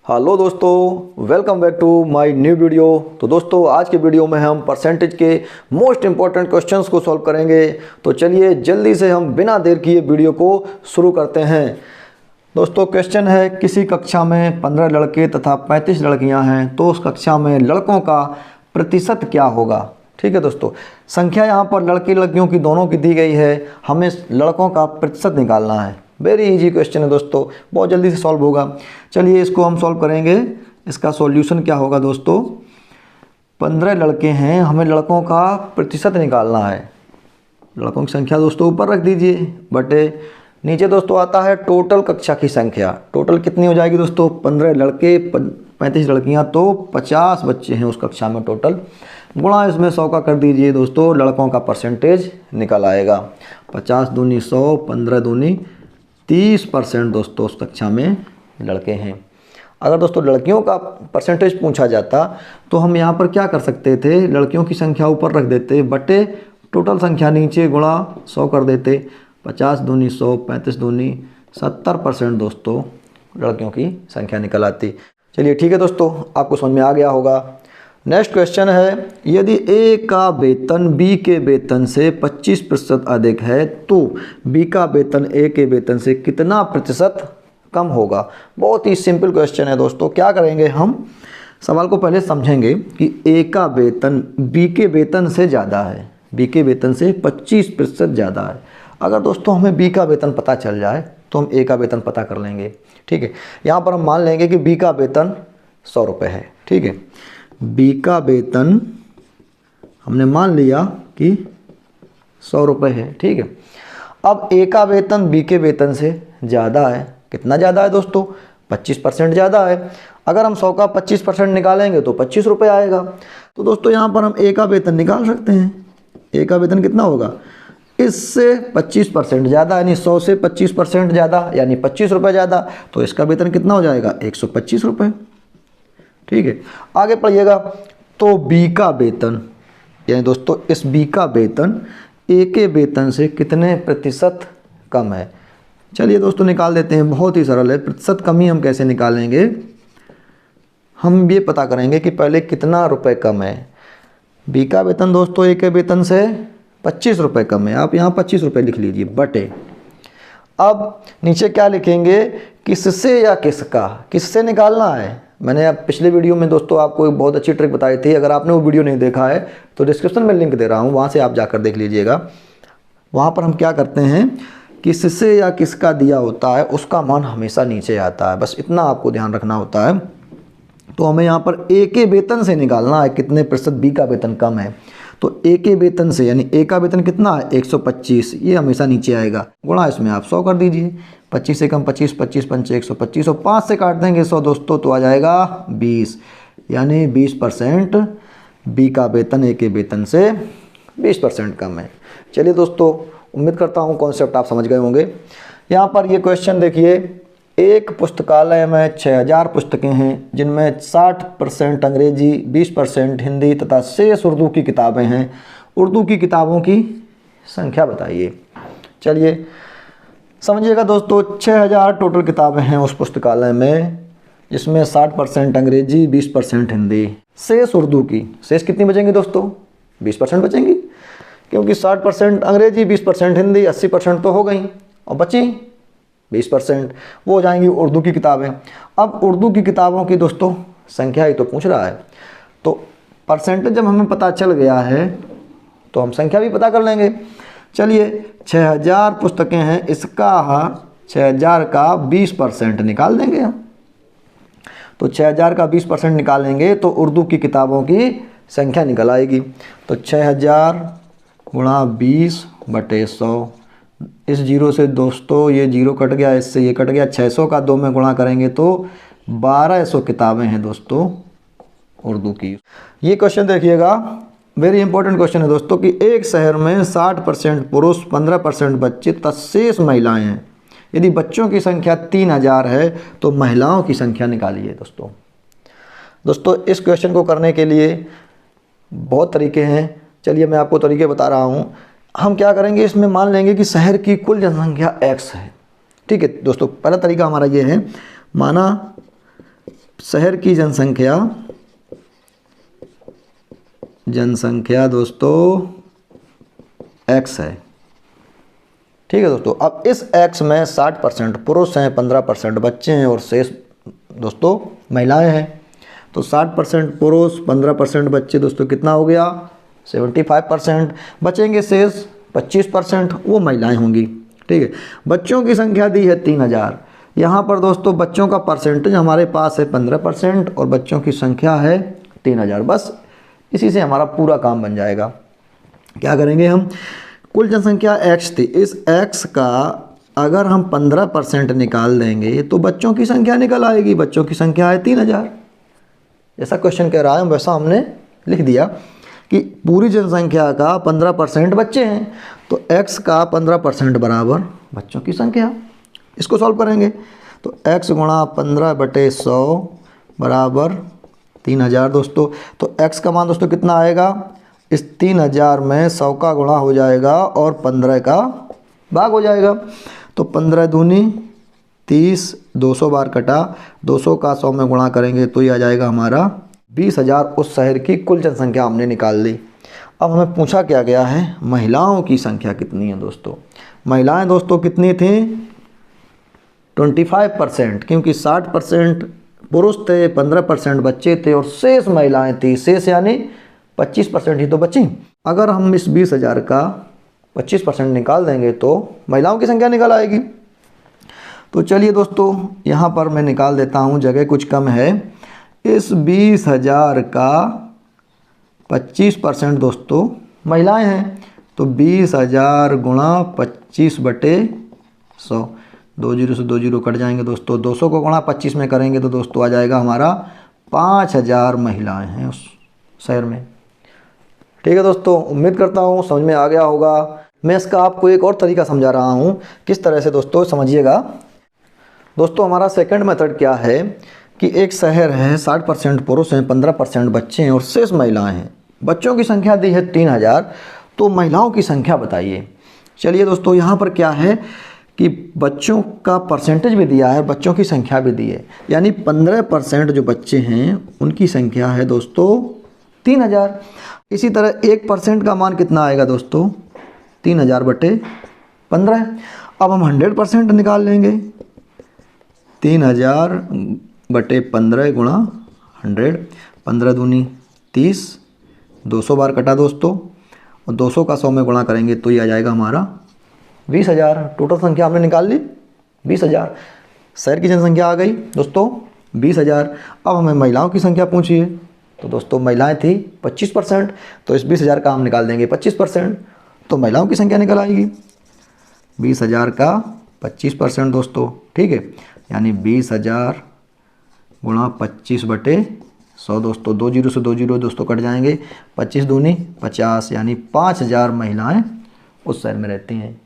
Hello दोस्तों, welcome back to my new video. तो दोस्तों, आज के वीडियो में हम परसेंटेज के मोस्ट इंपॉर्टेंट क्वेश्चंस को सॉल्व करेंगे। तो चलिए जल्दी से हम बिना देर किए वीडियो को शुरू करते हैं। दोस्तों, क्वेश्चन है, किसी कक्षा में 15 लड़के तथा 35 लड़कियां हैं तो उस कक्षा में लड़कों का प्रतिशत क्या होगा। ठीक है दोस्तों, संख्या यहाँ पर लड़के लड़कियों की दोनों की दी गई है, हमें लड़कों का प्रतिशत निकालना है। वेरी इजी क्वेश्चन है दोस्तों, बहुत जल्दी से सॉल्व होगा। चलिए इसको हम सॉल्व करेंगे। इसका सॉल्यूशन क्या होगा दोस्तों, 15 लड़के हैं, हमें लड़कों का प्रतिशत निकालना है। लड़कों की संख्या दोस्तों ऊपर रख दीजिए, बटे नीचे दोस्तों आता है टोटल कक्षा की संख्या। टोटल कितनी हो जाएगी दोस्तों, 15 लड़के 35 लड़कियां, तो 50 बच्चे हैं उस कक्षा में टोटल। गुणा इसमें 100 का कर दीजिए दोस्तों, लड़कों का परसेंटेज निकल आएगा। 50 दूनी 100, 15 दूनी 30% दोस्तों उस कक्षा में लड़के हैं। अगर दोस्तों लड़कियों का परसेंटेज पूछा जाता तो हम यहाँ पर क्या कर सकते थे, लड़कियों की संख्या ऊपर रख देते, बटे टोटल संख्या नीचे, गुणा 100 कर देते। 50 दूनी 100, 35 दूनी 70% दोस्तों लड़कियों की संख्या निकल आती। चलिए ठीक है दोस्तों, आपको समझ में आ गया होगा। नेक्स्ट क्वेश्चन है, यदि ए का वेतन बी के वेतन से 25% अधिक है तो बी का वेतन ए के वेतन से कितना प्रतिशत कम होगा। बहुत ही सिंपल क्वेश्चन है दोस्तों। क्या करेंगे, हम सवाल को पहले समझेंगे कि ए का वेतन बी के वेतन से ज़्यादा है, बी के वेतन से 25% ज़्यादा है। अगर दोस्तों हमें बी का वेतन पता चल जाए तो हम ए का वेतन पता कर लेंगे। ठीक है, यहाँ पर हम मान लेंगे कि बी का वेतन 100 रुपये है। ठीक है, बी का वेतन हमने मान लिया कि 100 रुपये है। ठीक है, अब ए का वेतन बी के वेतन से ज़्यादा है। कितना ज़्यादा है दोस्तों, 25% ज़्यादा है। अगर हम 100 का 25% निकालेंगे तो 25 रुपये आएगा। तो दोस्तों यहाँ पर हम ए का वेतन निकाल सकते हैं। ए का वेतन कितना होगा, इससे 25% ज़्यादा, यानी 100 से 25% ज़्यादा, यानी 25 रुपये ज़्यादा। तो इसका वेतन कितना हो जाएगा, 125 रुपये। ठीक है, आगे पढ़िएगा। तो बी का वेतन, यानी दोस्तों इस बी का वेतन ए के वेतन से कितने प्रतिशत कम है। चलिए दोस्तों निकाल देते हैं, बहुत ही सरल है। प्रतिशत कमी हम कैसे निकालेंगे, हम ये पता करेंगे कि पहले कितना रुपए कम है। बी का वेतन दोस्तों ए के वेतन से 25 रुपये कम है, आप यहाँ 25 रुपये लिख लीजिए, बटे अब नीचे क्या लिखेंगे, किससे या किसका, किससे निकालना है। मैंने अब पिछले वीडियो में दोस्तों आपको एक बहुत अच्छी ट्रिक बताई थी। अगर आपने वो वीडियो नहीं देखा है तो डिस्क्रिप्शन में लिंक दे रहा हूँ, वहाँ से आप जाकर देख लीजिएगा। वहाँ पर हम क्या करते हैं, किससे या किसका दिया होता है उसका मान हमेशा नीचे आता है, बस इतना आपको ध्यान रखना होता है। तो हमें यहाँ पर ए के वेतन से निकालना है कितने प्रतिशत बी का वेतन कम है। तो ए के वेतन से, यानी ए का वेतन कितना है 125, ये हमेशा नीचे आएगा। गुणा इसमें आप 100 कर दीजिए। 25 से कम 25, 25 पंचे 125, और 5 से काट देंगे 100 दोस्तों, तो आ जाएगा 20, यानी 20% बी का वेतन ए के वेतन से 20% कम है। चलिए दोस्तों, उम्मीद करता हूँ कॉन्सेप्ट आप समझ गए होंगे। यहाँ पर ये क्वेश्चन देखिए, एक पुस्तकालय में 6000 पुस्तकें हैं, जिनमें 60% अंग्रेजी, 20% हिंदी तथा शेष उर्दू की किताबें हैं। उर्दू की किताबों की संख्या बताइए। चलिए समझिएगा दोस्तों, 6000 टोटल किताबें हैं उस पुस्तकालय में, जिसमें 60% अंग्रेजी, 20% हिंदी। शेष उर्दू की, शेष कितनी बचेंगी दोस्तों, 20% बचेंगी, क्योंकि 60% अंग्रेजी, 20% हिंदी, 80% तो हो गई, और बची 20%, वो हो जाएंगी उर्दू की किताबें। अब उर्दू की किताबों की दोस्तों संख्या ही तो पूछ रहा है, तो परसेंटेज जब हमें पता चल गया है तो हम संख्या भी पता कर लेंगे। चलिए 6000 पुस्तकें हैं, इसका 6000 का 20% निकाल देंगे हम। तो 6000 का 20% निकालेंगे तो उर्दू की किताबों की संख्या निकल आएगी। तो 6000 गुणा 20 बटे 100, इस जीरो से दोस्तों ये जीरो कट गया, इससे ये कट गया। 600 का 2 में गुणा करेंगे तो 1200 किताबें हैं दोस्तों उर्दू की। ये क्वेश्चन देखिएगा, वेरी इंपॉर्टेंट क्वेश्चन है दोस्तों, कि एक शहर में 60% पुरुष, 15% बच्चे तथा शेष महिलाएं हैं। यदि बच्चों की संख्या 3000 है तो महिलाओं की संख्या निकालिए। दोस्तों इस क्वेश्चन को करने के लिए बहुत तरीके हैं। चलिए मैं आपको तरीके बता रहा हूँ। हम क्या करेंगे, इसमें मान लेंगे कि शहर की कुल जनसंख्या x है। ठीक है दोस्तों, पहला तरीका हमारा ये है, माना शहर की जनसंख्या दोस्तों x है। ठीक है दोस्तों, अब इस x में 60% पुरुष हैं, 15% बच्चे हैं और शेष दोस्तों महिलाएं हैं। तो 60% पुरुष, 15% बच्चे दोस्तों कितना हो गया 75%। बचेंगे शेष 25%, वो महिलाएं होंगी। ठीक है, बच्चों की संख्या दी है 3000। यहाँ पर दोस्तों बच्चों का परसेंटेज हमारे पास है 15% और बच्चों की संख्या है 3000। बस इसी से हमारा पूरा काम बन जाएगा। क्या करेंगे हम, कुल जनसंख्या x थी, इस x का अगर हम 15% निकाल देंगे तो बच्चों की संख्या निकल आएगी। बच्चों की संख्या है 3000। जैसा क्वेश्चन कह रहा है वैसा हमने लिख दिया कि पूरी जनसंख्या का 15% बच्चे हैं, तो x का 15% बराबर बच्चों की संख्या। इसको सॉल्व करेंगे तो x गुणा 15/100 बराबर 3000 दोस्तों। तो x का मान दोस्तों कितना आएगा, इस 3000 में 100 का गुणा हो जाएगा और 15 का भाग हो जाएगा। तो 15 दूनी 30, 200 बार कटा, 200 का 100 में गुणा करेंगे तो ये आ जाएगा हमारा 20,000। उस शहर की कुल जनसंख्या हमने निकाल ली। अब हमें पूछा क्या गया है, महिलाओं की संख्या कितनी है दोस्तों। महिलाएं दोस्तों कितनी थी 25%, क्योंकि 60% पुरुष थे, 15% बच्चे थे और शेष महिलाएं थी। शेष यानी 25% ही तो बची। अगर हम इस 20,000 का 25% निकाल देंगे तो महिलाओं की संख्या निकल आएगी। तो चलिए दोस्तों यहाँ पर मैं निकाल देता हूँ, जगह कुछ कम है। इस 20,000 का 25% दोस्तों महिलाएं हैं, तो 20,000 गुणा 25/100, 2 जीरो से 2 जीरो कट जाएंगे दोस्तों। 200 को गुणा 25 में करेंगे तो दोस्तों आ जाएगा हमारा 5000 महिलाएं हैं उस शहर में। ठीक है दोस्तों, उम्मीद करता हूँ समझ में आ गया होगा। मैं इसका आपको एक और तरीका समझा रहा हूँ, किस तरह से दोस्तों समझिएगा। दोस्तों हमारा सेकंड मेथड क्या है कि एक शहर है, 60% पुरुष हैं, 15% बच्चे हैं और शेष महिलाएं हैं। बच्चों की संख्या दी है 3000, तो महिलाओं की संख्या बताइए। चलिए दोस्तों यहाँ पर क्या है कि बच्चों का परसेंटेज भी दिया है, बच्चों की संख्या भी दी है, यानी 15% जो बच्चे हैं उनकी संख्या है दोस्तों 3000। इसी तरह 1% का मान कितना आएगा दोस्तों 3000/15। अब हम 100% निकाल लेंगे, 3000/15 गुणा 100, 15 दूनी 30, 200 बार कटा दोस्तों और 200 का 100 में गुणा करेंगे तो ये आ जाएगा हमारा 20,000। टोटल संख्या हमने निकाल ली 20,000। शहर की जनसंख्या आ गई दोस्तों 20,000। अब हमें महिलाओं की संख्या पूछिए, तो दोस्तों महिलाएं थी 25%, तो इस 20,000 का हम निकाल देंगे 25%, तो महिलाओं की संख्या निकल आएगी 20,000 का 25% दोस्तों। ठीक है, यानी 20,000 गुणा 25/100 दोस्तों। 2 जीरो से 2 जीरो दोस्तों कट जाएंगे, 25 दूनी 50, यानी 5000 महिलाएं उस शहर में रहती हैं।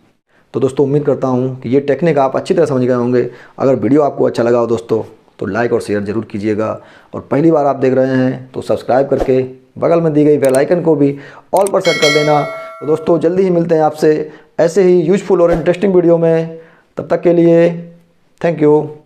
तो दोस्तों उम्मीद करता हूँ कि ये टेक्निक आप अच्छी तरह समझ गए होंगे। अगर वीडियो आपको अच्छा लगा हो दोस्तों तो लाइक और शेयर ज़रूर कीजिएगा, और पहली बार आप देख रहे हैं तो सब्सक्राइब करके बगल में दी गई बेल आइकन को भी ऑल पर सेट कर देना। तो दोस्तों जल्दी ही मिलते हैं आपसे ऐसे ही यूजफुल और इंटरेस्टिंग वीडियो में। तब तक के लिए थैंक यू।